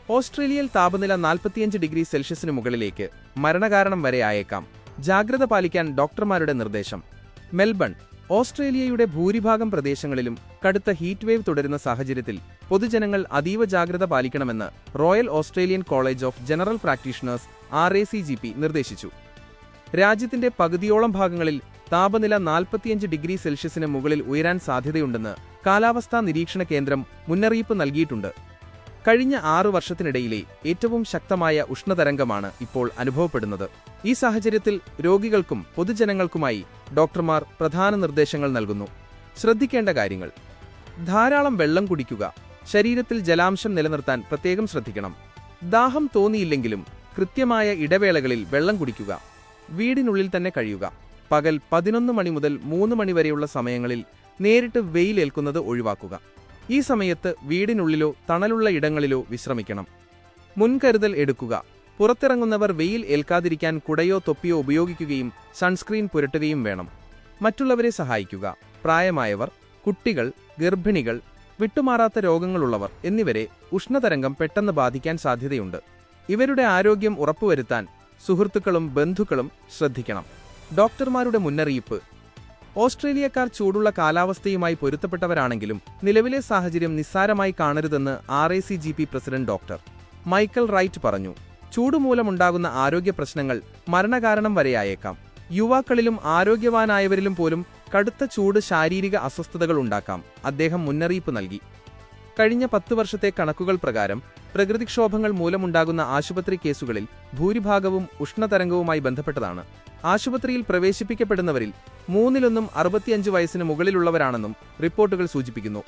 ഓസ്ട്രേലിയയിൽ താപനില 45 ഡിഗ്രി സെൽഷ്യസിന് മുകളിലേക്ക് മരണകാരണം വരെ ആയേക്കാം. ജാഗ്രത പാലിക്കാൻ ഡോക്ടർമാരുടെ നിർദ്ദേശം. മെൽബൺ. ഓസ്ട്രേലിയയുടെ ഭൂരിഭാഗം പ്രദേശങ്ങളിലും കടുത്ത ഹീറ്റ് വേവ് തുടരുന്ന സാഹചര്യത്തിൽ പൊതുജനങ്ങൾ അതീവ ജാഗ്രത പാലിക്കണമെന്ന് royal Australian college of general practitioners (RACGP) നിർദ്ദേശിച്ചു. രാജ്യത്തിന്റെ പകുതിയോളം ഭാഗങ്ങളിൽ താപനില 45 ഡിഗ്രി സെൽഷ്യസിന് മുകളിൽ ഉയരാൻ സാധ്യതയുണ്ടെന്ന് കാലാവസ്ഥാ നിരീക്ഷണ കേന്ദ്രം മുന്നറിയിപ്പ് നൽകിയിട്ടുണ്ട്. കഴിഞ്ഞ 6 വർഷത്തിനിടയിലെ ഏറ്റവും ശക്തമായ ഉഷ്ണതരംഗമാണ് ഇപ്പോൾ അനുഭവപ്പെടുന്നത്. ഈ സാഹചര്യത്തിൽ രോഗികൾക്കും പൊതുജനങ്ങൾക്കുമായി ഡോക്ടർമാർ പ്രധാന നിർദ്ദേശങ്ങൾ നൽകുന്നു. ശ്രദ്ധിക്കേണ്ട കാര്യങ്ങൾ: ധാരാളം വെള്ളം കുടിക്കുക. ശരീരത്തിൽ ജലാംശം നിലനിർത്താൻ പ്രത്യേകം ശ്രദ്ധിക്കണം. ദാഹം തോന്നിയില്ലെങ്കിലും കൃത്യമായ ഇടവേളകളിൽ വെള്ളം കുടിക്കുക. വീടിനുള്ളിൽ തന്നെ കഴിയുക. പകൽ 11 മണി മുതൽ 3 മണി വരെയുള്ള സമയങ്ങളിൽ നേരിട്ട് വെയിലേൽക്കുന്നത് ഒഴിവാക്കുക. ഈ സമയത്ത് വീടിനുള്ളിലോ തണലുള്ള ഇടങ്ങളിലോ വിശ്രമിക്കണം. മുൻകരുതൽ എടുക്കുക. പുറത്തിറങ്ങുന്നവർ വെയിൽ ഏൽക്കാതിരിക്കാൻ കുടയോ തൊപ്പിയോ ഉപയോഗിക്കുകയും സൺസ്ക്രീൻ പുരട്ടുകയും വേണം. മറ്റുള്ളവരെ സഹായിക്കുക. പ്രായമായവർ, കുട്ടികൾ, ഗർഭിണികൾ, വിട്ടുമാറാത്ത രോഗങ്ങളുള്ളവർ എന്നിവരെ ഉഷ്ണതരംഗം പെട്ടെന്ന് ബാധിക്കാൻ സാധ്യതയുണ്ട്. ഇവരുടെ ആരോഗ്യം ഉറപ്പുവരുത്താൻ സുഹൃത്തുക്കളും ബന്ധുക്കളും ശ്രദ്ധിക്കണം. ഡോക്ടർമാരുടെ മുന്നറിയിപ്പ്: ഓസ്ട്രേലിയക്കാർ ചൂടുള്ള കാലാവസ്ഥയുമായി പൊരുത്തപ്പെട്ടവരാണെങ്കിലും നിലവിലെ സാഹചര്യം നിസ്സാരമായി കാണരുതെന്ന് RACGP president doctor Michael Wright പറഞ്ഞു. ചൂടുമൂലമുണ്ടാകുന്ന ആരോഗ്യ പ്രശ്നങ്ങൾ മരണകാരണം വരെയായേക്കാം. യുവാക്കളിലും ആരോഗ്യവാനായവരിലും പോലും കടുത്ത ചൂട് ശാരീരിക അസ്വസ്ഥതകൾ ഉണ്ടാക്കാം, അദ്ദേഹം മുന്നറിയിപ്പ് നൽകി. കഴിഞ്ഞ 10 വർഷത്തെ കണക്കുകൾ പ്രകാരം പ്രകൃതിക്ഷോഭങ്ങൾ മൂലമുണ്ടാകുന്ന ആശുപത്രി കേസുകളിൽ ഭൂരിഭാഗവും ഉഷ്ണതരംഗവുമായി ബന്ധപ്പെട്ടതാണ്. ആശുപത്രിയിൽ പ്രവേശിപ്പിക്കപ്പെടുന്നവരിൽ 1/3 65 വയസ്സിന് മുകളിലുള്ളവരാണെന്നും റിപ്പോർട്ടുകൾ സൂചിപ്പിക്കുന്നു.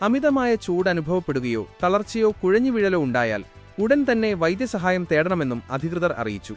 അമിതമായ ചൂട് അനുഭവപ്പെടുകയോ തളർച്ചയോ കുഴഞ്ഞുവീഴലോ ഉണ്ടായാൽ ഉടൻ തന്നെ വൈദ്യസഹായം തേടണമെന്നും അധികൃതർ അറിയിച്ചു.